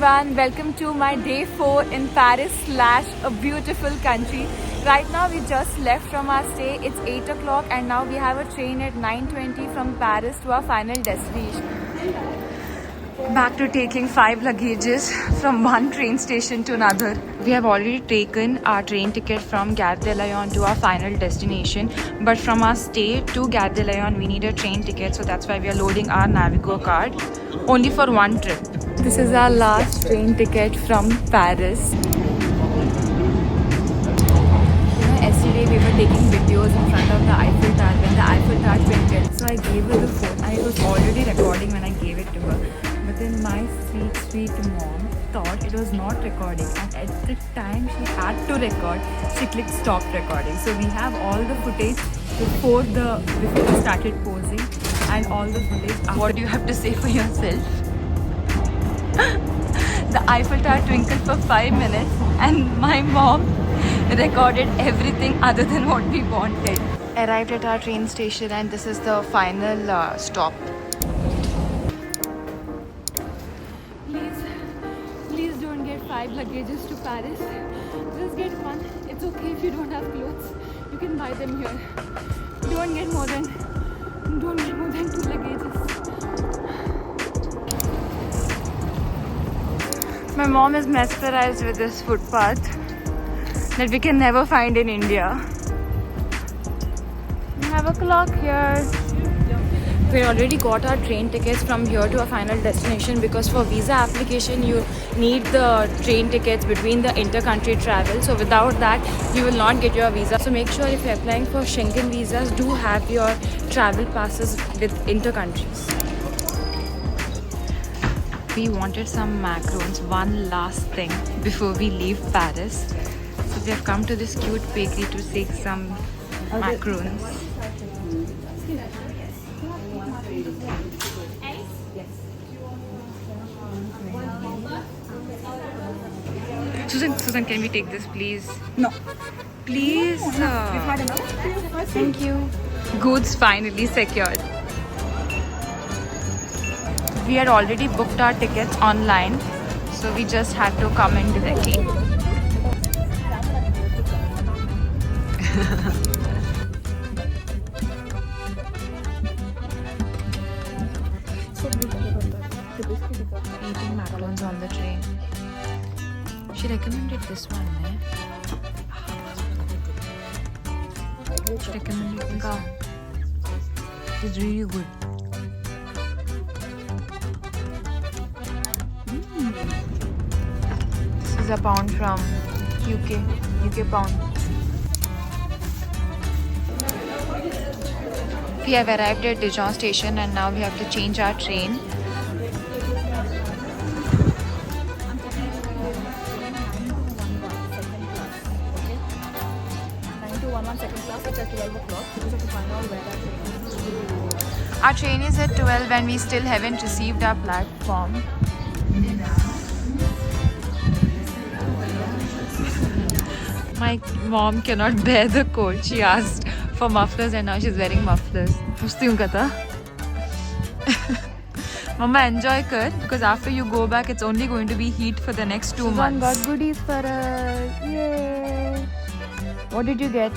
everyone, welcome to my day 4 in Paris slash a beautiful country. Right now we just left from our stay, it's 8 o'clock and now we have a train at 9:20 from Paris to our final destination. Back to taking 5 luggages from one train station to another. We have already taken our train ticket from Gare de Lyon to our final destination, but from our stay to Gare de Lyon we need a train ticket, so that's why we are loading our Navigo card only for one trip. This is our last train ticket from Paris. Yesterday we were taking videos in front of the Eiffel Tower when the Eiffel Tower printed, so I gave her the phone and it was already recording when I gave it to her. But then my sweet mom thought it was not recording, and at the time she had to record, she clicked stop recording. So we have all the footage before we started posing and all the footage. What do you have to say for yourself? The Eiffel Tower twinkled for 5 minutes and my mom recorded everything other than what we wanted. Arrived at our train station and this is the final stop. Please don't get 5 luggages to Paris. Just get one. It's okay if you don't have clothes. You can buy them here. Don't get more than 2 luggages. My mom is mesmerized with this footpath that we can never find in India. We have a clock here. We already got our train tickets from here to our final destination, because for visa application you need the train tickets between the inter-country travel. So without that you will not get your visa. So make sure if you're applying for Schengen visas, do have your travel passes with inter-countries. We wanted some macarons, one last thing before we leave Paris. So we have come to this cute bakery to take some macarons. Susan, can we take this please? No. Please. Thank you. Goods finally secured. We had already booked our tickets online, so we just had to come in directly. Eating macarons on the train. She recommended this one, eh? She recommended this one. It's really good. This is a pound from UK pound. We have arrived at Dijon station and now we have to change our train. Our train is at 12 and we still haven't received our platform. My mom cannot bear the cold. She asked for mufflers and now she's wearing mufflers. Mama, enjoy kar, because after you go back it's only going to be heat for the next 2 months. Got goodies for us. Yay! What did you get?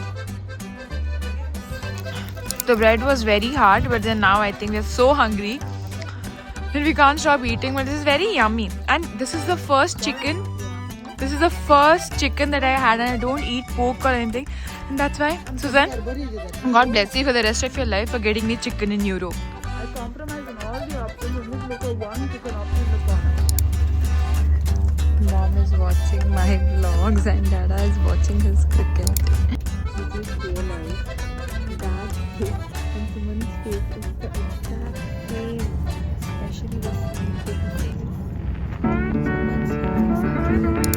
The bread was very hard, but then now I think we're so hungry that we can't stop eating. But this is very yummy, and this is the first chicken. This is the first chicken that I had, and I don't eat pork or anything, and that's why, Susan, God bless you for the rest of your life for getting me chicken in Euro. I compromise on all the options and just look at one chicken option in the corner. Mom is watching my vlogs and Dada is watching his cricket. You just realize that face and someone's face is the exact same, especially the same face. Someone's exactly like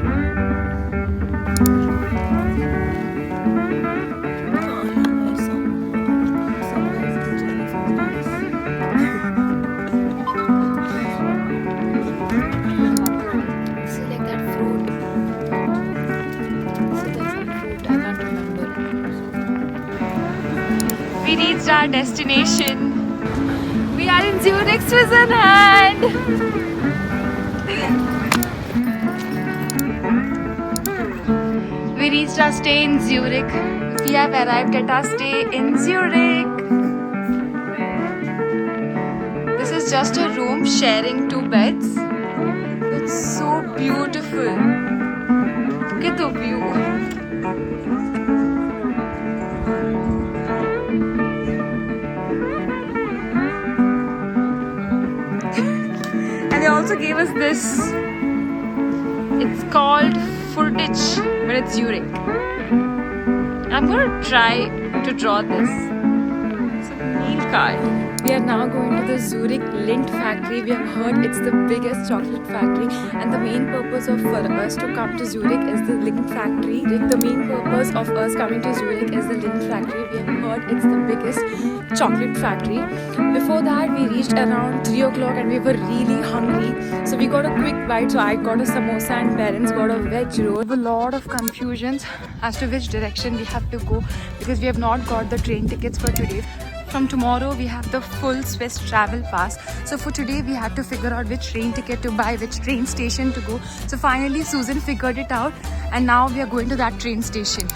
we reached our destination. We are in Zurich, Switzerland. finished our stay in Zurich. We have arrived at our stay in Zurich. This is just a room sharing 2 beds. It's so beautiful. Look at the view. And they also gave us this. It's called Furtich, but it's Zurich. I'm gonna try to draw this. It's a meal card. We are now going to the Zurich Lindt factory. We have heard it's the biggest chocolate factory, and the main purpose for us to come to Zurich is the Lindt factory. The main purpose of us coming to Zurich is the Lindt factory. We have heard it's the biggest chocolate factory. Before that, we reached around 3 o'clock and we were really hungry. So we got a quick bite. So I got a samosa and parents got a veg roll. A lot of confusions as to which direction we have to go because we have not got the train tickets for today. From tomorrow, we have the full Swiss travel pass. So for today, we had to figure out which train ticket to buy, which train station to go. So finally, Susan figured it out, and now we are going to that train station.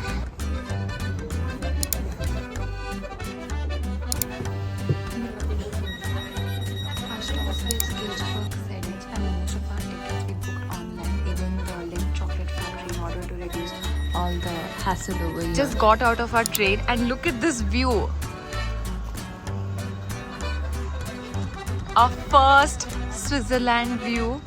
Our stop is Gilsburg, Zenit, and most of our tickets we booked online, even the Lindt chocolate factory, in order to reduce all the hassle over here. Just got out of our train, and look at this view. Our first Switzerland view.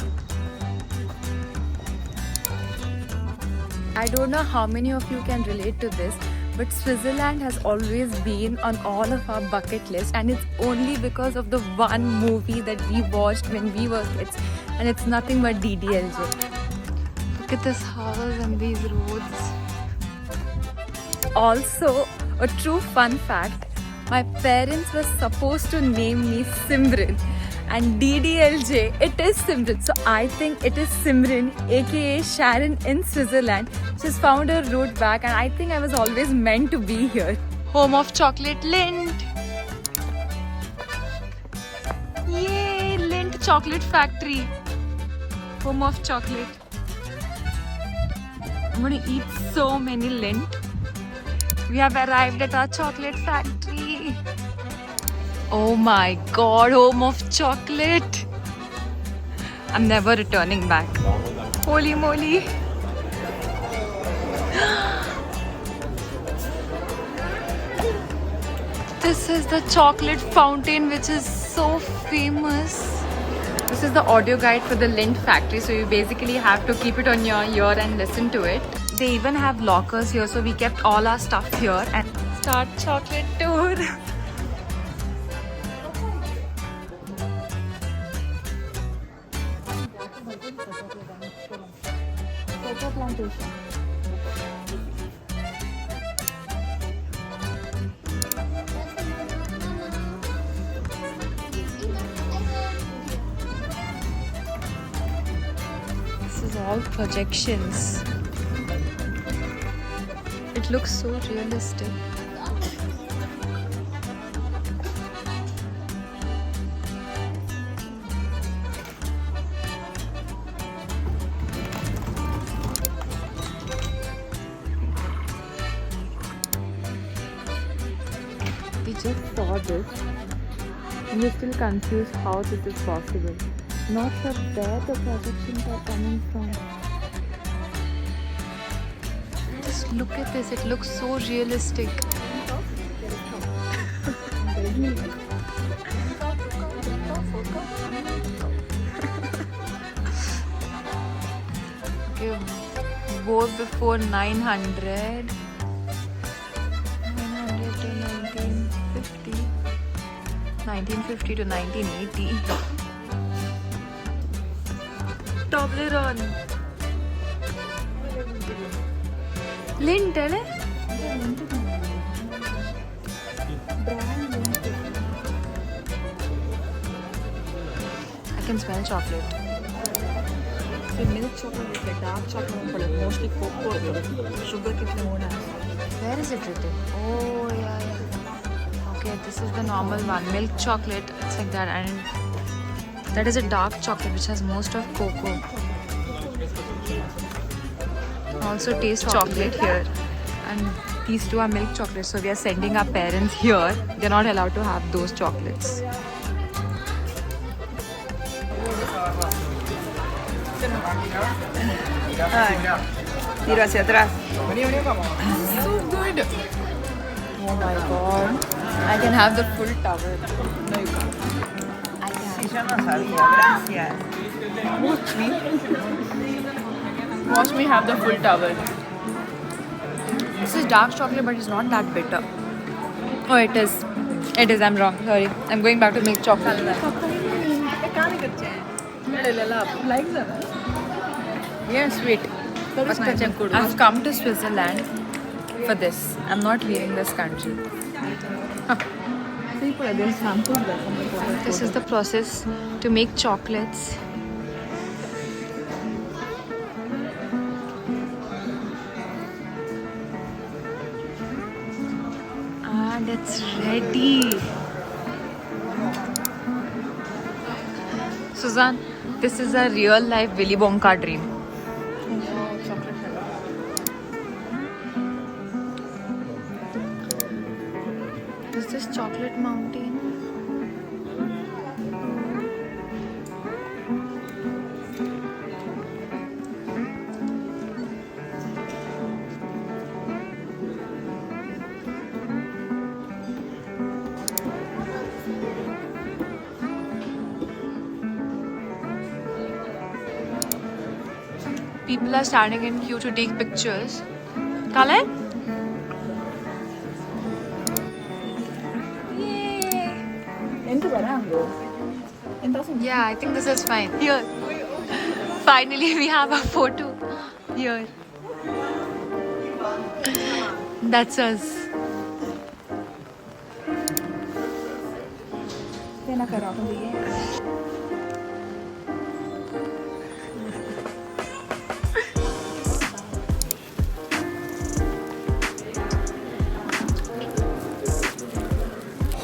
I don't know how many of you can relate to this, but Switzerland has always been on all of our bucket list, and it's only because of the one movie that we watched when we were kids, and it's nothing but DDLJ. Look at this house and these roads. Also, a true fun fact, my parents were supposed to name me Simran, and DDLJ, it is Simran. So I think it is Simran, aka Sharon in Switzerland. She's found her route back, and I think I was always meant to be here. Home of chocolate Lindt. Yay, Lindt chocolate factory. Home of chocolate. I'm gonna eat so many Lindt. We have arrived at our chocolate factory. Oh my god, home of chocolate. I'm never returning back. Holy moly. This is the chocolate fountain which is so famous. This is the audio guide for the Lindt factory, so you basically have to keep it on your ear and listen to it. They even have lockers here, so we kept all our stuff here and start chocolate tour. This is all projections. It looks so realistic. We just saw this and we're still confused how this is possible. Not sure where the projections are coming from. Just look at this, it looks so realistic. Okay, both before 900 to 1950. 1950 to 1980. Toblerone. Lindt, है ना? I can smell chocolate. So milk chocolate is like dark chocolate, but mostly cocoa. Sugar कितने होना है? Where is it written? Oh yeah. Okay, this is the normal one, milk chocolate. It's like that, and that is a dark chocolate which has most of cocoa. also taste chocolate here. And these two are milk chocolates, so we are sending our parents here. They're not allowed to have those chocolates. Tiro hacia atrás. So good. Oh my god. I can have the full towel. No, you can't. I can. Yo no sabía, gracias. Watch me have the full towel. This is dark chocolate, but it's not that bitter. Oh, it is. It is. I'm wrong. Sorry. I'm going back to milk chocolate. Bien sweet. I've come to Switzerland for this. I'm not leaving this country. This is the process to make chocolates. And it's ready. Suzanne, this is a real life Willy Wonka dream. Is this chocolate mountain? People are standing in queue to take pictures. Kale? Yeah, I think this is fine. Here. Finally, we have a photo. Here. That's us.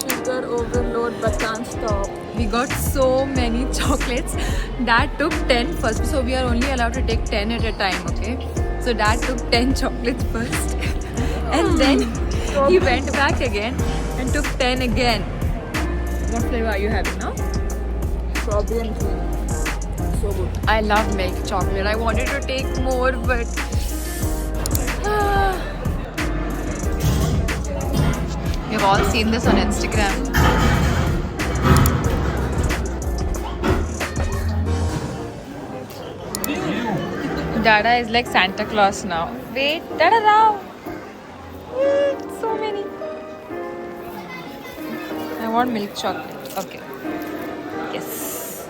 Sugar overload but can't stop. We got so many chocolates. Dad took 10 first. So we are only allowed to take 10 at a time, okay? So Dad took 10 chocolates first. And then he went back again and took 10 again. What flavor are you having now? Strawberry and cream. So good. I love milk chocolate. I wanted to take more, but we've all seen this on Instagram. Dada is like Santa Claus now. Wait, Dada now. So many. I want milk chocolate. Okay. Yes.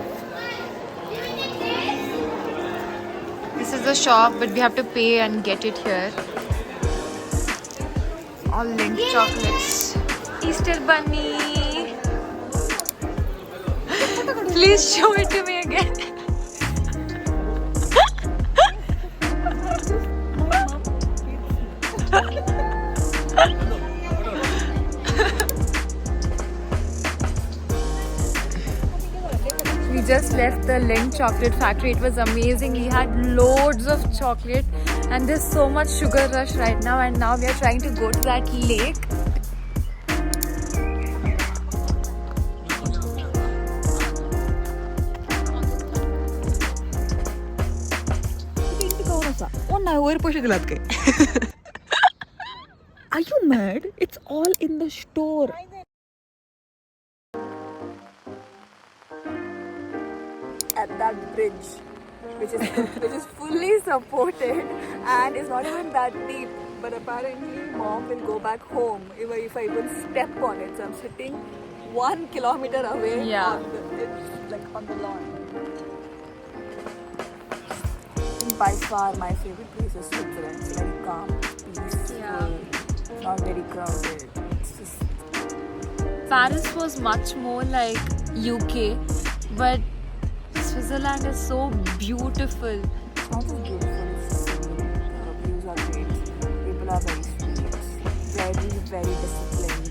This is the shop, but we have to pay and get it here. All Lindt chocolates. Easter bunny. Please show it to me again. We just left the Lindt chocolate factory. It was amazing. We had loads of chocolate and there's so much sugar rush right now, and now we are trying to go to that lake. Are you mad? It's all in the store. At that bridge, which is fully supported and is not even that deep. But apparently, Mom will go back home if I even step on it. So I'm sitting 1 kilometer away. Yeah. It's like on the lawn. By far, my favorite place is Switzerland. It's very calm, peaceful. Yeah. Not very crowded. It's just Paris was much more like UK, but Switzerland is so beautiful. not just beautiful, it's serene. The views are great. People are very sweet. Very, very disciplined.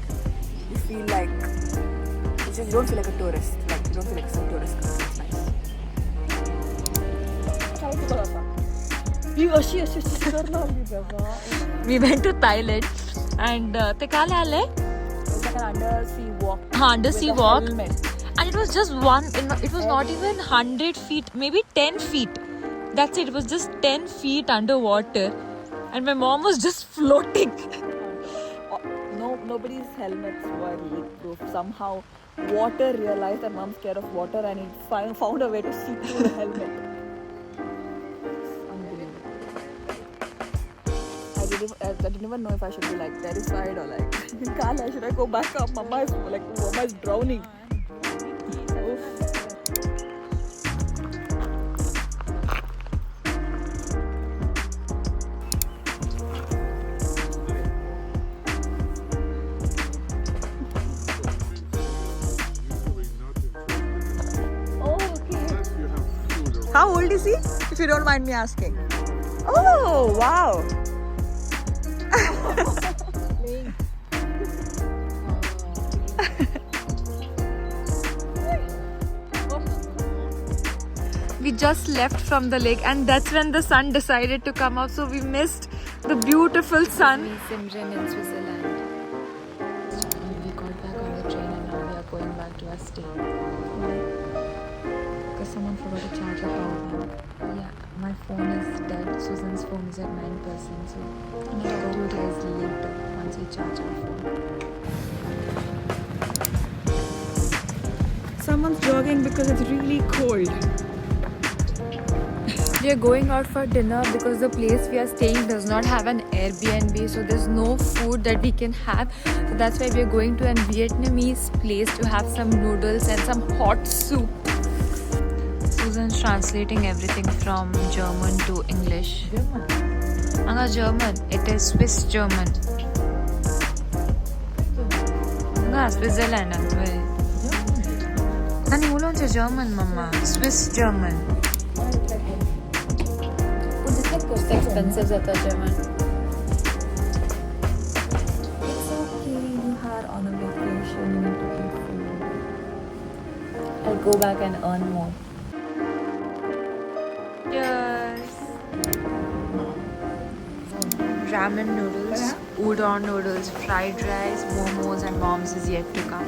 You feel like you don't feel like a tourist. Like you don't feel like some tourist country. It's nice. We went to Thailand and ते काय आले? It's like an undersea walk. Undersea with a walk. helmet. And it was just one, it was not even 100 feet, maybe 10 feet. That's it, it was just 10 feet underwater. And my mom was just floating. Nobody's helmets were leak-proof. Somehow, water realized that mom's scared of water and it found a way to seep through the helmet. Unbelievable. I didn't even know if I should be like terrified or like, Kala, should I go back up? Mama is drowning. Oof. How old is he? If you don't mind me asking. Oh, wow. We just left from the lake and that's when the sun decided to come up, so we missed the beautiful sun. Simran in Switzerland. We got back on the train and now we are going back to our stay. Because someone forgot to charge our power bank. Yeah, my phone is dead. Susan's phone is at 9%, so I'll tell you guys later once we charge our phone. Someone's jogging because it's really cold. We are going out for dinner because the place we are staying does not have an Airbnb, so there's no food that we can have. So that's why we are going to a Vietnamese place to have some noodles and some hot soup. Susan's translating everything from German to English. Anga German. It is Swiss German. Anga Switzerland. Nani ulon sa German, Mama. Swiss German. It's expensive at the German. It's okay, you are on a vacation, you need to eat food. I'll go back and earn more. Cheers! Ramen noodles, udon noodles, fried rice, momos and mom's is yet to come.